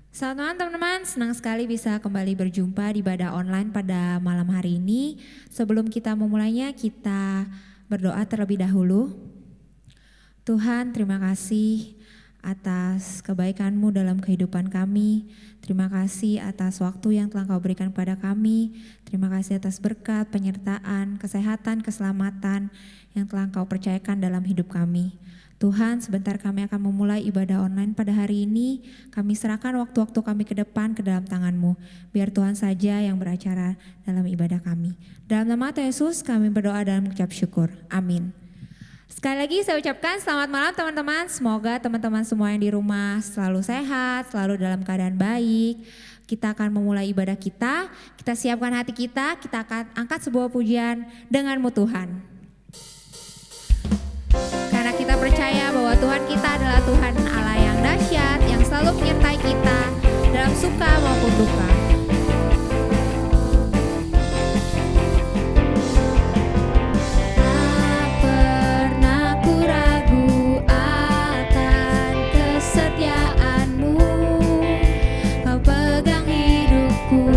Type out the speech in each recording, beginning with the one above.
Selamat malam teman-teman, senang sekali bisa kembali berjumpa di ibadah online pada malam hari ini. Sebelum kita memulainya, kita berdoa terlebih dahulu. Tuhan, terima kasih atas kebaikan-Mu dalam kehidupan kami. Terima kasih atas waktu yang telah Kau berikan kepada kami. Terima kasih atas berkat, penyertaan, kesehatan, keselamatan yang telah Kau percayakan dalam hidup kami. Tuhan, sebentar kami akan memulai ibadah online pada hari ini. Kami serahkan waktu-waktu kami ke depan ke dalam tangan-Mu. Biar Tuhan saja yang beracara dalam ibadah kami. Dalam nama Tuhan Yesus kami berdoa dan mengucap syukur. Amin. Sekali lagi saya ucapkan selamat malam teman-teman. Semoga teman-teman semua yang di rumah selalu sehat, selalu dalam keadaan baik. Kita akan memulai ibadah kita. Kita siapkan hati kita akan angkat sebuah pujian denganmu Tuhan. Karena kita percaya bahwa Tuhan kita adalah Tuhan Allah yang dahsyat, yang selalu menyertai kita dalam suka maupun duka. Tak pernah ku ragu akan kesetiaan-Mu, Kau pegang hidupku.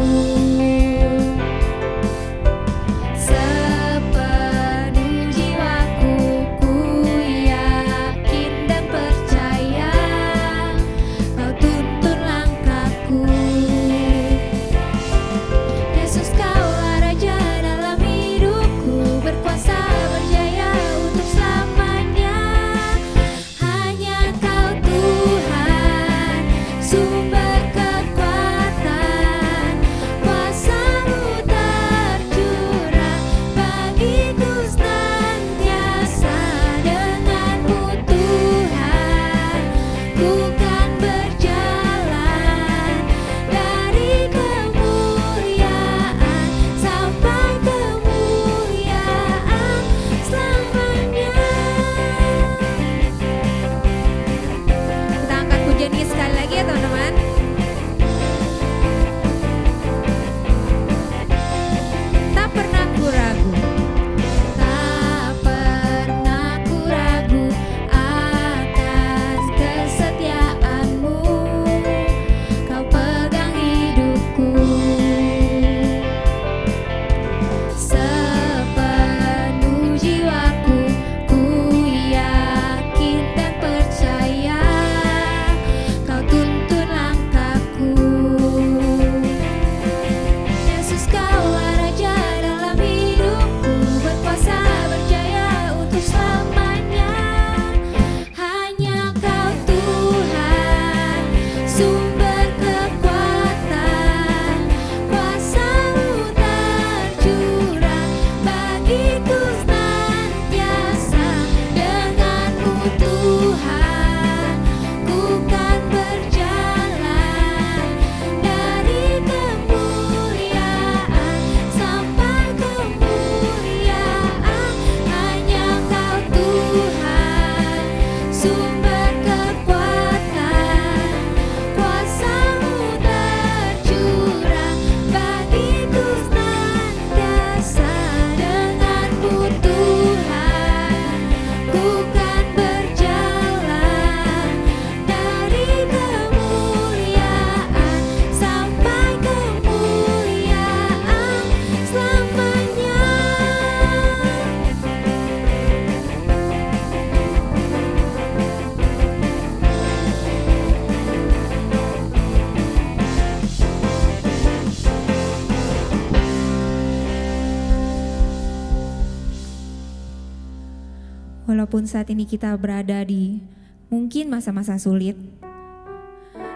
Walaupun saat ini kita berada di mungkin masa-masa sulit,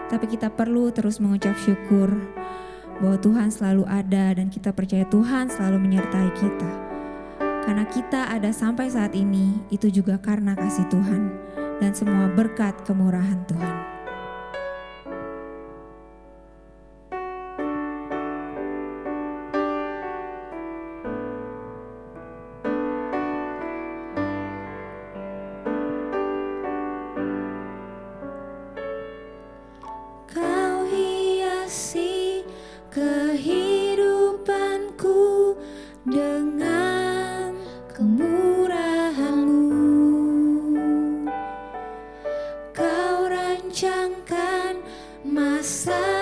tapi kita perlu terus mengucap syukur bahwa Tuhan selalu ada dan kita percaya Tuhan selalu menyertai kita. Karena kita ada sampai saat ini, itu juga karena kasih Tuhan dan semua berkat kemurahan Tuhan. Kehidupanku dengan kemurahan-Mu, Kau rancangkan masa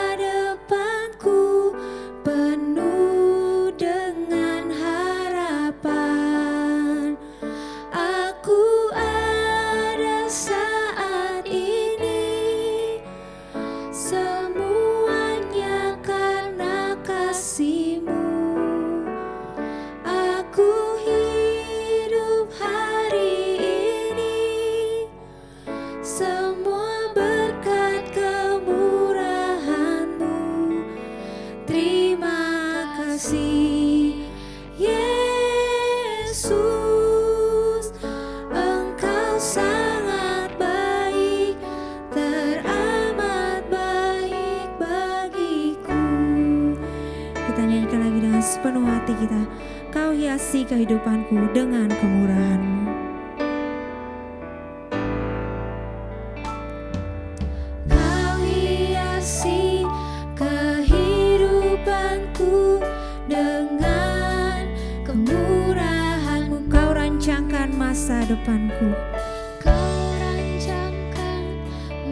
hiasi kehidupanku dengan kemurahan-Mu. Kau hiasi kehidupanku dengan kemurahan-Mu. Kau rancangkan masa depanku. Kau rancangkan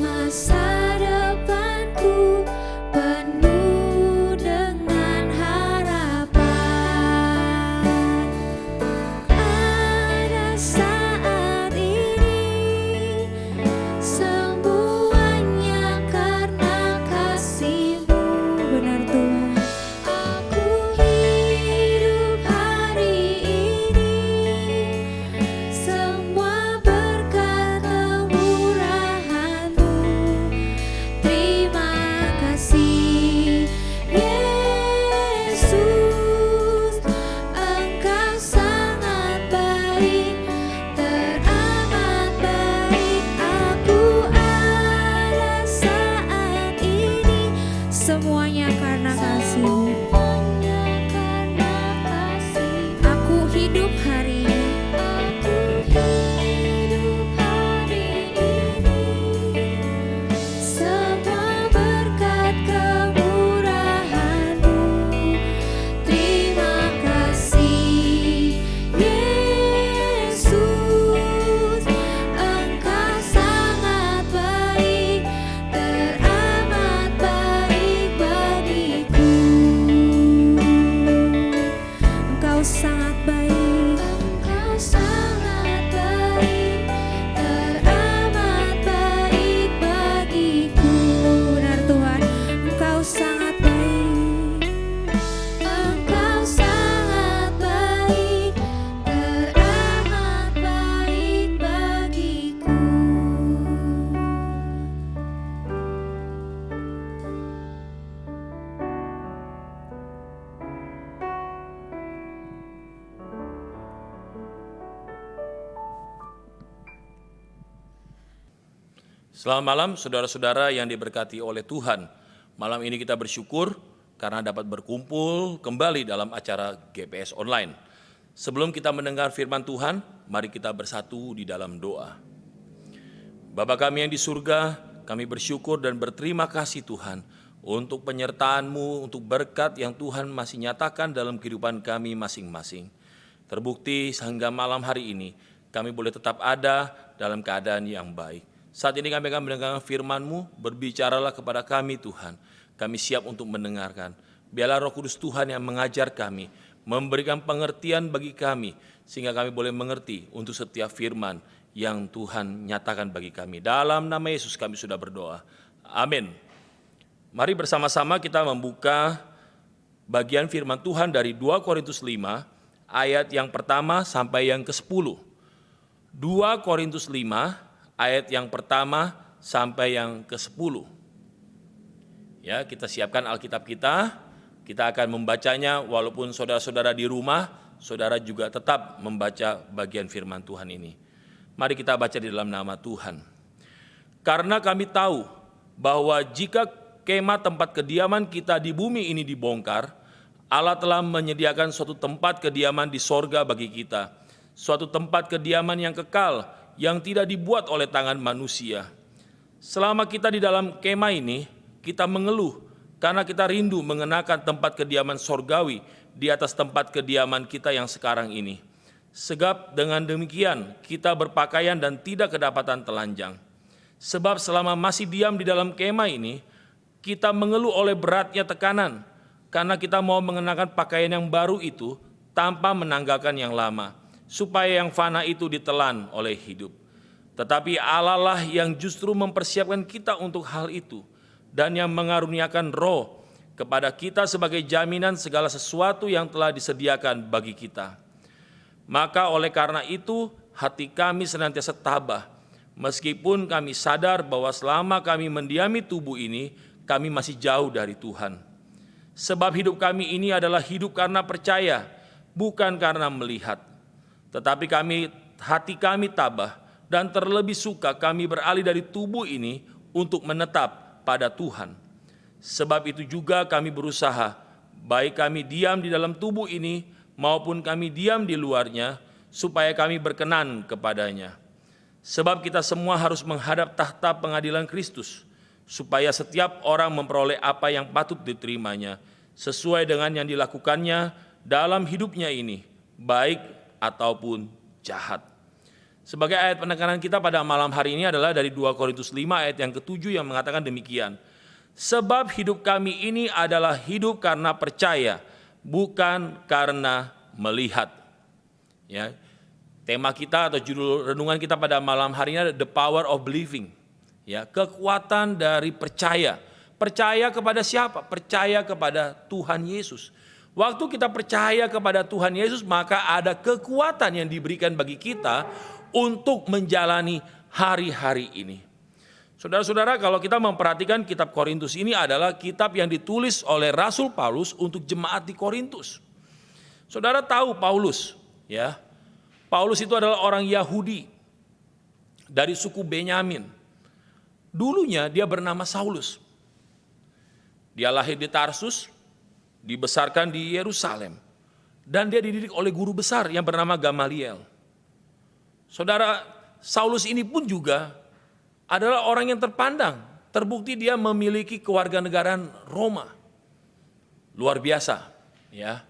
masa depanku penuh dengan harapan. Ada saat ini semuanya karena kasih-Mu. Benar Tuhan. Aku hidup hari ini semua berkat kemurahan-Mu. Terima kasih Yesus, Engkau sangat baik, teramat baik. Aku ada saat ini semuanya karena kasih-Mu. Aku hidup hari ini. Semua berkat kemurahan-Mu. Terima kasih Yesus, Engkau sangat baik, teramat baik bagiku. Engkau sangat baik, Engkau sangat baik, teramat baik bagiku. Benar Tuhan, Engkau sangat baik, Engkau sangat baik, teramat baik bagiku. Selamat malam saudara-saudara yang diberkati oleh Tuhan. Malam ini kita bersyukur karena dapat berkumpul kembali dalam acara GPS Online. Sebelum kita mendengar firman Tuhan, mari kita bersatu di dalam doa. Bapa kami yang di surga, kami bersyukur dan berterima kasih Tuhan untuk penyertaan-Mu, untuk berkat yang Tuhan masih nyatakan dalam kehidupan kami masing-masing. Terbukti sehingga malam hari ini kami boleh tetap ada dalam keadaan yang baik. Saat ini kami akan mendengar firman-Mu, berbicaralah kepada kami Tuhan. Kami siap untuk mendengarkan. Biarlah Roh Kudus Tuhan yang mengajar kami, memberikan pengertian bagi kami, sehingga kami boleh mengerti untuk setiap firman yang Tuhan nyatakan bagi kami. Dalam nama Yesus kami sudah berdoa. Amin. Mari bersama-sama kita membuka bagian firman Tuhan dari 2 Korintus 5, ayat yang pertama sampai yang ke-10. 2 Korintus 5, ayat yang pertama sampai yang ke-10. Ya, kita siapkan Alkitab kita akan membacanya walaupun saudara-saudara di rumah, saudara juga tetap membaca bagian firman Tuhan ini. Mari kita baca di dalam nama Tuhan. Karena kami tahu bahwa jika kemah tempat kediaman kita di bumi ini dibongkar, Allah telah menyediakan suatu tempat kediaman di sorga bagi kita, suatu tempat kediaman yang kekal, yang tidak dibuat oleh tangan manusia. Selama kita di dalam kemah ini, kita mengeluh karena kita rindu mengenakan tempat kediaman sorgawi di atas tempat kediaman kita yang sekarang ini. Sebab dengan demikian kita berpakaian dan tidak kedapatan telanjang. Sebab selama masih diam di dalam kemah ini, kita mengeluh oleh beratnya tekanan, karena kita mau mengenakan pakaian yang baru itu tanpa menanggalkan yang lama, supaya yang fana itu ditelan oleh hidup. Tetapi Allah lah yang justru mempersiapkan kita untuk hal itu, dan yang mengaruniakan Roh kepada kita sebagai jaminan segala sesuatu yang telah disediakan bagi kita. Maka oleh karena itu hati kami senantiasa tabah, meskipun kami sadar bahwa selama kami mendiami tubuh ini, kami masih jauh dari Tuhan. Sebab hidup kami ini adalah hidup karena percaya, bukan karena melihat. Tetapi hati kami tabah, dan terlebih suka kami beralih dari tubuh ini untuk menetap pada Tuhan. Sebab itu juga kami berusaha, baik kami diam di dalam tubuh ini maupun kami diam di luarnya, supaya kami berkenan kepadanya. Sebab kita semua harus menghadap tahta pengadilan Kristus, supaya setiap orang memperoleh apa yang patut diterimanya, sesuai dengan yang dilakukannya dalam hidupnya ini, baik ataupun jahat. Sebagai ayat penekanan kita pada malam hari ini adalah dari 2 Korintus 5 ayat yang ke-7 yang mengatakan demikian. Sebab hidup kami ini adalah hidup karena percaya, bukan karena melihat. Ya, tema kita atau judul renungan kita pada malam hari ini adalah The Power of Believing. Ya, kekuatan dari percaya. Percaya kepada siapa? Percaya kepada Tuhan Yesus. Waktu kita percaya kepada Tuhan Yesus, maka ada kekuatan yang diberikan bagi kita untuk menjalani hari-hari ini. Saudara-saudara, kalau kita memperhatikan kitab Korintus ini adalah kitab yang ditulis oleh Rasul Paulus untuk jemaat di Korintus. Saudara tahu Paulus, ya. Paulus itu adalah orang Yahudi dari suku Benyamin. Dulunya dia bernama Saulus. Dia lahir di Tarsus, dibesarkan di Yerusalem, dan dia dididik oleh guru besar yang bernama Gamaliel. Saudara, Saulus ini pun juga adalah orang yang terpandang, terbukti dia memiliki kewarganegaraan Roma. Luar biasa, ya.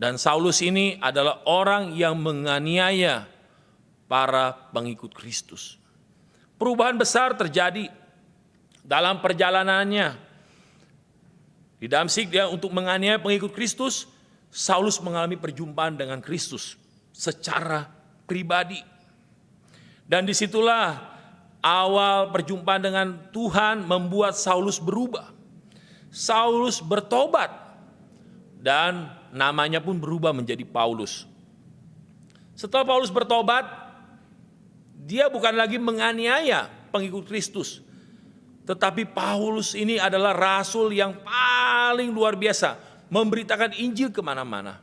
Dan Saulus ini adalah orang yang menganiaya para pengikut Kristus. Perubahan besar terjadi dalam perjalanannya. Di Damsyik dia untuk menganiaya pengikut Kristus, Saulus mengalami perjumpaan dengan Kristus secara pribadi. Dan disitulah awal perjumpaan dengan Tuhan membuat Saulus berubah. Saulus bertobat dan namanya pun berubah menjadi Paulus. Setelah Paulus bertobat, dia bukan lagi menganiaya pengikut Kristus. Tetapi Paulus ini adalah rasul yang paling luar biasa, memberitakan Injil kemana-mana.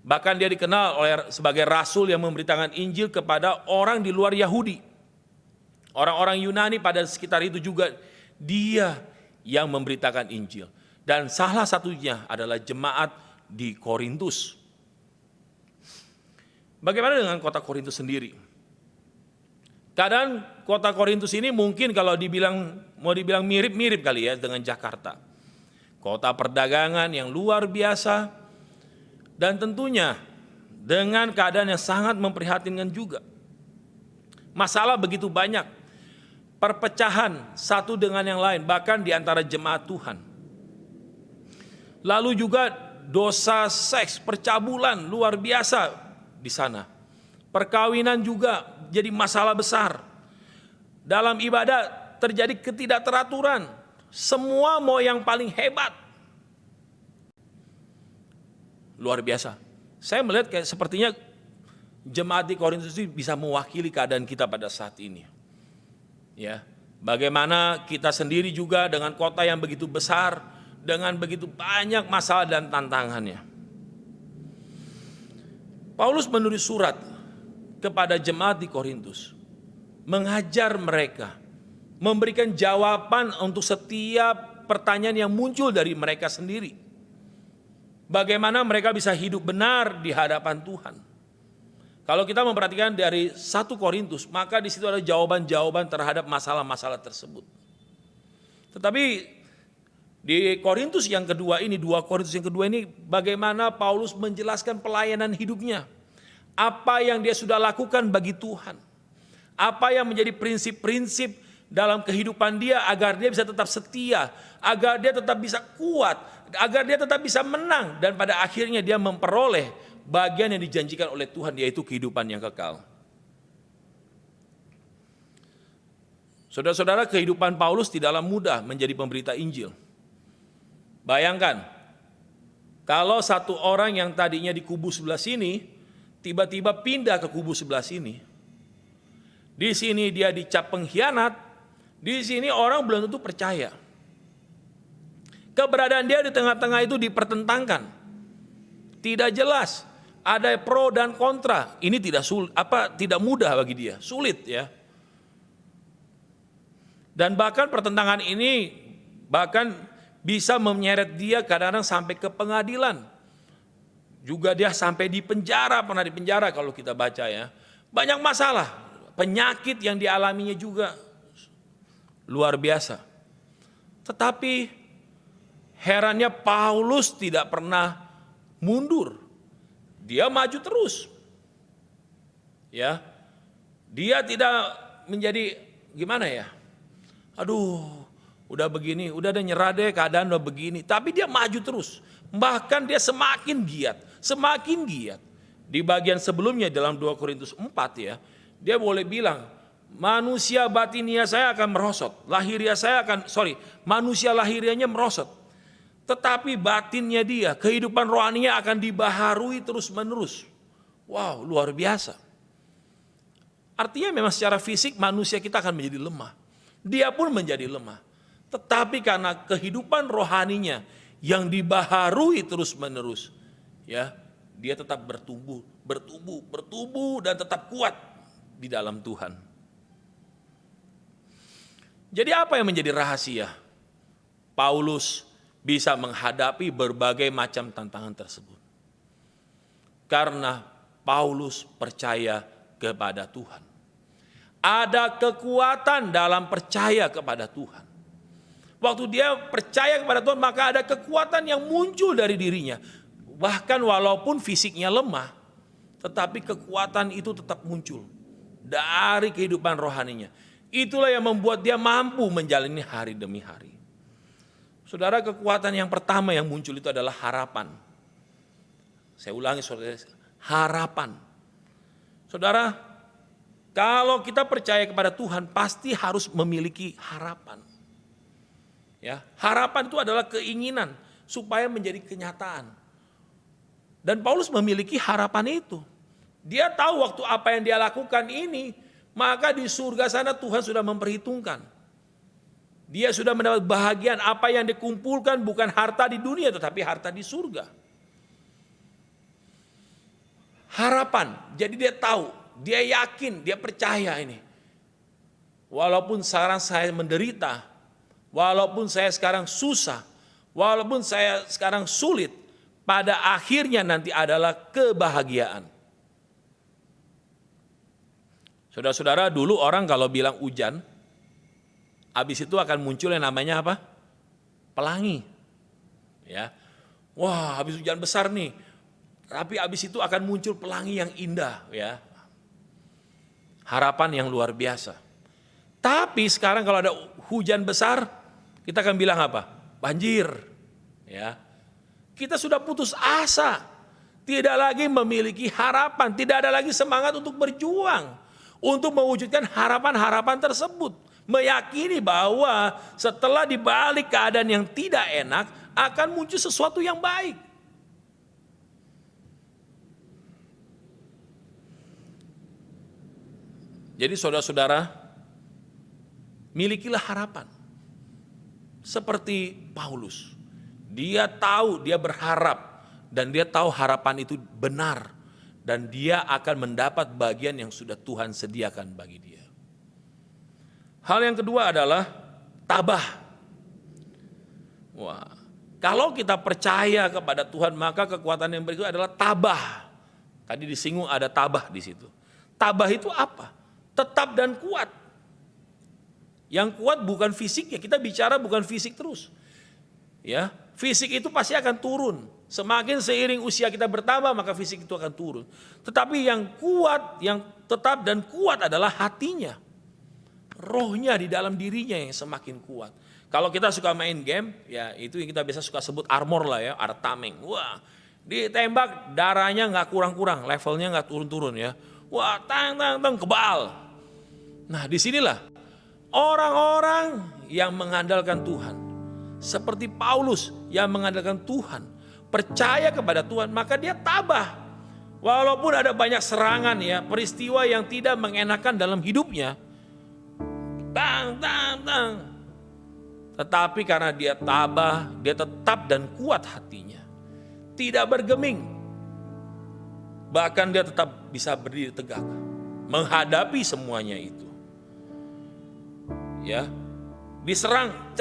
Bahkan dia dikenal sebagai rasul yang memberitakan Injil kepada orang di luar Yahudi. Orang-orang Yunani pada sekitar itu juga dia yang memberitakan Injil. Dan salah satunya adalah jemaat di Korintus. Bagaimana dengan kota Korintus sendiri? Keadaan kota Korintus ini mungkin kalau mau dibilang mirip-mirip kali ya dengan Jakarta. Kota perdagangan yang luar biasa dan tentunya dengan keadaan yang sangat memprihatinkan juga. Masalah begitu banyak. Perpecahan satu dengan yang lain, bahkan di antara jemaat Tuhan. Lalu juga dosa seks, percabulan luar biasa di sana. Perkawinan juga jadi masalah besar. Dalam ibadah terjadi ketidakteraturan. Semua mau yang paling hebat. Luar biasa. Saya melihat kayak sepertinya jemaat di Korintus itu bisa mewakili keadaan kita pada saat ini. Ya, bagaimana kita sendiri juga dengan kota yang begitu besar, dengan begitu banyak masalah dan tantangannya. Paulus menulis surat kepada jemaat di Korintus, mengajar mereka, memberikan jawaban untuk setiap pertanyaan yang muncul dari mereka sendiri. Bagaimana mereka bisa hidup benar di hadapan Tuhan. Kalau kita memperhatikan dari 1 Korintus, maka di situ ada jawaban-jawaban terhadap masalah-masalah tersebut. Tetapi di Korintus yang kedua ini, 2 Korintus yang kedua ini, bagaimana Paulus menjelaskan pelayanan hidupnya. Apa yang dia sudah lakukan bagi Tuhan. Apa yang menjadi prinsip-prinsip dalam kehidupan dia agar dia bisa tetap setia, agar dia tetap bisa kuat, agar dia tetap bisa menang, dan pada akhirnya dia memperoleh bagian yang dijanjikan oleh Tuhan, yaitu kehidupan yang kekal. Saudara-saudara, kehidupan Paulus tidaklah mudah menjadi pemberita Injil. Bayangkan, kalau satu orang yang tadinya di kubu sebelah sini, tiba-tiba pindah ke kubu sebelah sini. Di sini dia dicap pengkhianat, di sini orang belum tentu percaya. Keberadaan dia di tengah-tengah itu dipertentangkan. Tidak jelas, ada pro dan kontra. Ini tidak mudah bagi dia, sulit ya. Dan bahkan pertentangan ini bahkan bisa menyeret dia kadang-kadang sampai ke pengadilan. Juga dia sampai di penjara, pernah di penjara kalau kita baca ya. Banyak masalah, penyakit yang dialaminya juga luar biasa. Tetapi herannya Paulus tidak pernah mundur. Dia maju terus. Ya. Dia tidak menjadi gimana ya? Aduh, udah begini, udah ada nyerah deh, keadaan udah begini. Tapi dia maju terus. Bahkan dia semakin giat. Di bagian sebelumnya dalam 2 Korintus 4 ya, dia boleh bilang, manusia batinia saya akan merosot, manusia lahirianya merosot. Tetapi batinnya dia, kehidupan rohaninya akan dibaharui terus menerus. Wow, luar biasa. Artinya memang secara fisik manusia kita akan menjadi lemah. Dia pun menjadi lemah. Tetapi karena kehidupan rohaninya yang dibaharui terus menerus, ya, dia tetap bertumbuh dan tetap kuat di dalam Tuhan. Jadi apa yang menjadi rahasia Paulus bisa menghadapi berbagai macam tantangan tersebut? Karena Paulus percaya kepada Tuhan. Ada kekuatan dalam percaya kepada Tuhan. Waktu dia percaya kepada Tuhan, maka ada kekuatan yang muncul dari dirinya. Bahkan walaupun fisiknya lemah, tetapi kekuatan itu tetap muncul dari kehidupan rohaninya. Itulah yang membuat dia mampu menjalani hari demi hari. Saudara, kekuatan yang pertama yang muncul itu adalah harapan. Saya ulangi saudara, harapan. Saudara, kalau kita percaya kepada Tuhan pasti harus memiliki harapan. Ya, harapan itu adalah keinginan supaya menjadi kenyataan. Dan Paulus memiliki harapan itu. Dia tahu waktu apa yang dia lakukan ini, maka di surga sana Tuhan sudah memperhitungkan. Dia sudah mendapat bahagian, apa yang dikumpulkan bukan harta di dunia tetapi harta di surga. Harapan, jadi dia tahu, dia yakin, dia percaya ini. Walaupun sekarang saya menderita, walaupun saya sekarang susah, walaupun saya sekarang sulit, pada akhirnya nanti adalah kebahagiaan. Saudara-saudara, dulu orang kalau bilang hujan, habis itu akan muncul yang namanya apa? Pelangi. Ya. Wah, habis hujan besar nih. Tapi habis itu akan muncul pelangi yang indah, ya. Harapan yang luar biasa. Tapi sekarang kalau ada hujan besar, kita akan bilang apa? Banjir. Ya. Kita sudah putus asa, tidak lagi memiliki harapan, tidak ada lagi semangat untuk berjuang, untuk mewujudkan harapan-harapan tersebut. Meyakini bahwa setelah dibalik keadaan yang tidak enak, akan muncul sesuatu yang baik. Jadi saudara-saudara, milikilah harapan. Seperti Paulus. Dia tahu, dia berharap, dan dia tahu harapan itu benar, dan dia akan mendapat bagian yang sudah Tuhan sediakan bagi dia. Hal yang kedua adalah tabah. Wah, kalau kita percaya kepada Tuhan, maka kekuatan yang berikut adalah tabah. Tadi disinggung ada tabah di situ. Tabah itu apa? Tetap dan kuat. Yang kuat bukan fisiknya, kita bicara bukan fisik terus. Ya, fisik itu pasti akan turun. Semakin seiring usia kita bertambah, maka fisik itu akan turun. Tetapi yang kuat, yang tetap dan kuat adalah hatinya. Rohnya di dalam dirinya yang semakin kuat. Kalau kita suka main game, ya itu yang kita biasa suka sebut armor lah ya, artameng. Wah, ditembak darahnya nggak kurang-kurang, levelnya nggak turun-turun ya. Wah, tang kebal. Nah, disinilah orang-orang yang mengandalkan Tuhan. Seperti Paulus yang mengandalkan Tuhan, percaya kepada Tuhan, maka dia tabah. Walaupun ada banyak serangan ya, peristiwa yang tidak mengenakan dalam hidupnya. Tetapi karena dia tabah, dia tetap dan kuat hatinya. Tidak bergeming. Bahkan dia tetap bisa berdiri tegak. Menghadapi semuanya itu. Ya. Diserang,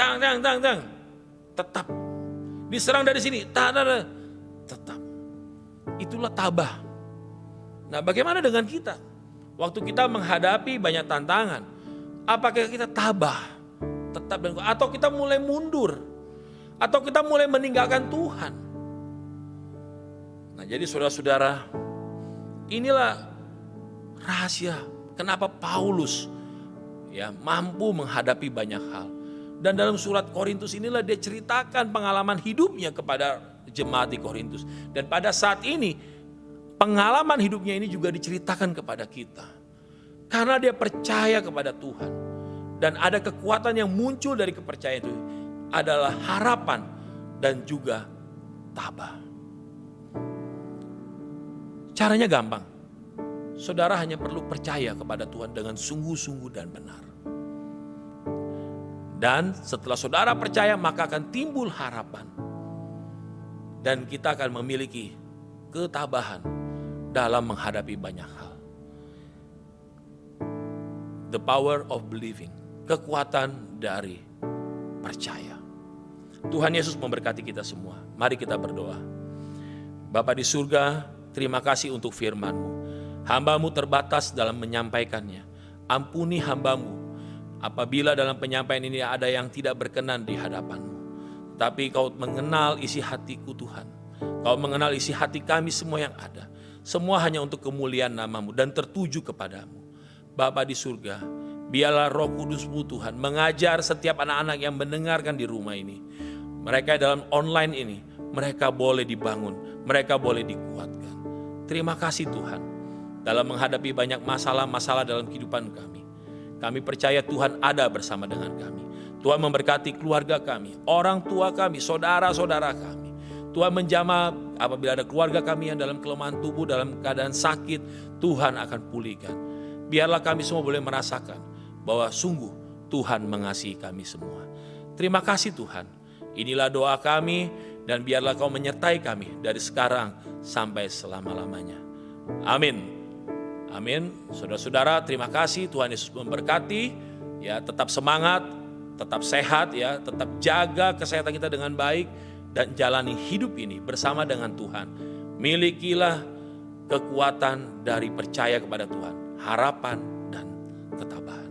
tetap. Diserang dari sini, tetap. itulah tabah. Nah, bagaimana dengan kita? Waktu kita menghadapi banyak tantangan, apakah kita tabah? Tetap atau kita mulai mundur? Atau kita mulai meninggalkan Tuhan? Nah, jadi saudara-saudara, inilah rahasia kenapa Paulus mampu menghadapi banyak hal. Dan dalam surat Korintus inilah dia ceritakan pengalaman hidupnya kepada jemaat di Korintus. Dan pada saat ini pengalaman hidupnya ini juga diceritakan kepada kita. Karena dia percaya kepada Tuhan. Dan ada kekuatan yang muncul dari kepercayaan itu adalah harapan dan juga tabah. Caranya gampang. Saudara hanya perlu percaya kepada Tuhan dengan sungguh-sungguh dan benar. Dan setelah saudara percaya, maka akan timbul harapan. Dan kita akan memiliki ketabahan dalam menghadapi banyak hal. The power of believing. Kekuatan dari percaya. Tuhan Yesus memberkati kita semua. Mari kita berdoa. Bapa di surga, terima kasih untuk firman-Mu. Hamba-Mu terbatas dalam menyampaikannya. Ampuni hamba-Mu apabila dalam penyampaian ini ada yang tidak berkenan di hadapan-Mu. Tapi Kau mengenal isi hatiku Tuhan. Kau mengenal isi hati kami semua yang ada. Semua hanya untuk kemuliaan nama-Mu dan tertuju kepadamu. Bapa di surga, biarlah Roh Kudus-Mu Tuhan mengajar setiap anak-anak yang mendengarkan di rumah ini. Mereka dalam online ini, mereka boleh dibangun, mereka boleh dikuatkan. Terima kasih Tuhan. Dalam menghadapi banyak masalah-masalah dalam kehidupan kami. Kami percaya Tuhan ada bersama dengan kami. Tuhan memberkati keluarga kami, orang tua kami, saudara-saudara kami. Tuhan menjamah apabila ada keluarga kami yang dalam kelemahan tubuh, dalam keadaan sakit, Tuhan akan pulihkan. Biarlah kami semua boleh merasakan bahwa sungguh Tuhan mengasihi kami semua. Terima kasih Tuhan. Inilah doa kami dan biarlah Kau menyertai kami dari sekarang sampai selama-lamanya. Amin. Amin. Saudara-saudara, terima kasih. Tuhan Yesus memberkati. Ya, tetap semangat, tetap sehat ya, tetap jaga kesehatan kita dengan baik dan jalani hidup ini bersama dengan Tuhan. Milikilah kekuatan dari percaya kepada Tuhan, harapan dan ketabahan.